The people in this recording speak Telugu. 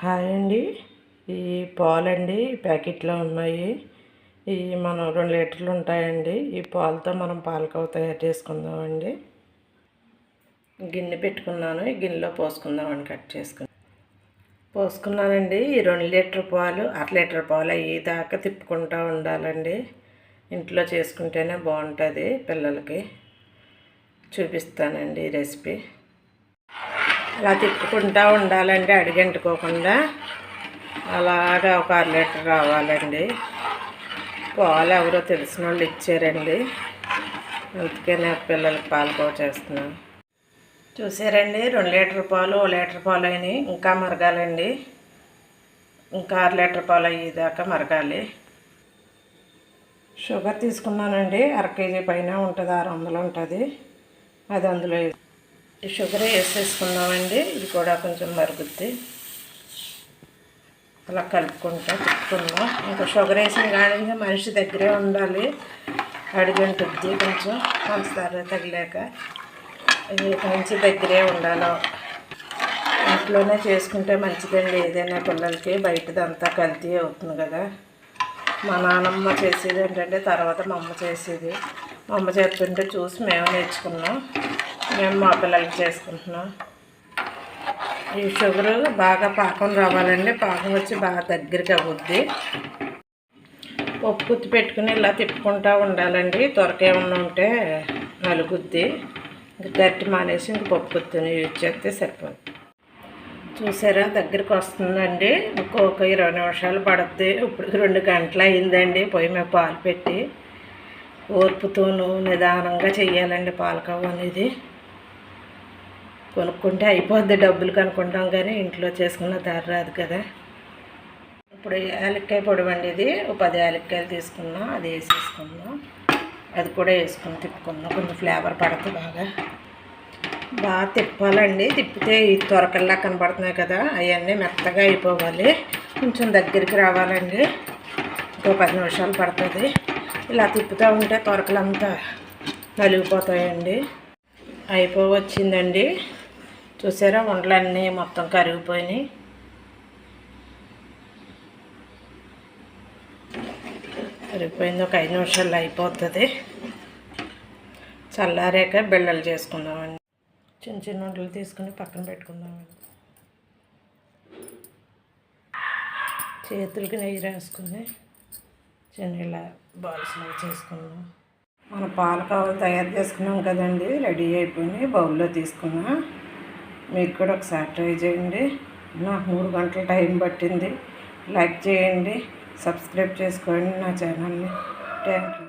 హాయ్ అండి. ఈ పాలండి ప్యాకెట్లో ఉన్నాయి. ఈ మనం 2 లీటర్లు ఉంటాయండి. ఈ పాలతో మనం పాలకోవ తయారు చేసుకుందామండి. గిన్నె పెట్టుకున్నాను. ఈ గిన్నెలో పోసుకుందామని కట్ చేసుకుని పోసుకున్నానండి. ఈ 2 లీటర్ పాలు 1/2 లీటర్ పాలు అయ్యేదాకా తిప్పుకుంటూ ఉండాలండి. ఇంట్లో చేసుకుంటేనే బాగుంటుంది. పిల్లలకి చూపిస్తానండి ఈ రెసిపీ. అలా తిప్పుకుంటూ ఉండాలండి, అడిగంటుకోకుండా. అలాగా ఒక 1/2 లీటర్ రావాలండి. పాలు ఎవరో తెలిసిన వాళ్ళు ఇచ్చారండి, అందుకే నేను పిల్లలకి పాలకోవ చేస్తున్నాను. చూసారండి, 2 లీటర్ పాలు 1 లీటర్ పాలు అయినాయి. ఇంకా మరగాలండి. ఇంకా 1/2 లీటర్ పాలు అయ్యేదాకా మరగాలి. షుగర్ తీసుకున్నానండి. 1/2 కేజీ పైన ఉంటుంది, 600 ఉంటుంది. అది అందులో ఈ షుగర్ వేసేసుకుందామండి. ఇది కూడా కొంచెం మరుగుద్ది. అలా కలుపుకుంటా తిప్పుకుందాం. ఇంకా షుగర్ వేసిన కానీ మనిషి దగ్గరే ఉండాలి, అడుగంటుద్ది. కొంచెం పంచదార తగిలాక ఇది మంచి దగ్గరే ఉండాలి. ఇంట్లోనే చేసుకుంటే మంచిదండి ఏదైనా పిల్లలకి. బయటదంతా కల్తీ అవుతుంది కదా. మా నాన్నమ్మ చేసేది ఏంటంటే, తర్వాత మా అమ్మ చేసేది. మా అమ్మ చేస్తుంటే చూసి మేము నేర్చుకున్నాం. మేము మా పిల్లలకి చేసుకుంటున్నాం. ఈ షుగరు బాగా పాకం రావాలండి. పాకం వచ్చి బాగా దగ్గరికి అవుద్ది. పప్పు గుత్తి పెట్టుకుని ఇలా తిప్పుకుంటూ ఉండాలండి. త్వరకేమన్నా ఉంటే నలుగుద్ది. ఇంక గట్టి మానేసి ఇంక పప్పు గుత్తిని యూజ్ చేస్తే సరిపోద్ది. చూసారా, దగ్గరికి వస్తుందండి. ఇంకొక 20 నిమిషాలు పడుద్ది. ఇప్పుడు 2 గంటలు అయిందండి పొయ్యి మీద పాలు పెట్టి. ఓర్పుతోనూ నిదానంగా చెయ్యాలండి పాలకోవ అనేది. కొనుక్కుంటే అయిపోద్ది, డబ్బులు కనుక్కుంటాం కానీ ఇంట్లో చేసుకున్న దారి రాదు కదా. ఇప్పుడు యాలక్కాయ పొడి అండి ఇది. 10 యాలక్కాయలు తీసుకున్నాం, అది వేసేసుకుందాం. అది కూడా వేసుకుని తిప్పుకుందాం. కొంచెం ఫ్లేవర్ పడుతుంది. బాగా తిప్పాలండి. తిప్పితే ఈ తొరకల్లా కనబడుతున్నాయి కదా, అవన్నీ మెత్తగా అయిపోవాలి. కొంచెం దగ్గరికి రావాలండి. ఇంకో 10 నిమిషాలు పడుతుంది. ఇలా తిప్పుతూ ఉంటే తొరకలంతా నలిగిపోతాయండి. అయిపోవచ్చిందండి. చూసారా, వంటలన్నీ మొత్తం కరిగిపోయినాయి. కరిగిపోయింది. ఒక 5 నిమిషాల్లో అయిపోతుంది. చల్లారాక బిళ్ళలు చేసుకుందామండి. చిన్న చిన్న వంటలు తీసుకుని పక్కన పెట్టుకుందామండి. చేతులకి నెయ్యి రాసుకుని చిన్న ఇలా బాల్స్లో చేసుకుందాం. మన పాలకోవ తయారు చేసుకున్నాం కదండి, రెడీ అయిపోయి బౌల్లో తీసుకున్నాం. మీకు కూడా ఒకసారి ట్రై చేయండి. నాకు 3 గంటల టైం పట్టింది. లైక్ చేయండి, సబ్స్క్రైబ్ చేసుకోండి నా ఛానల్ని. Thank you.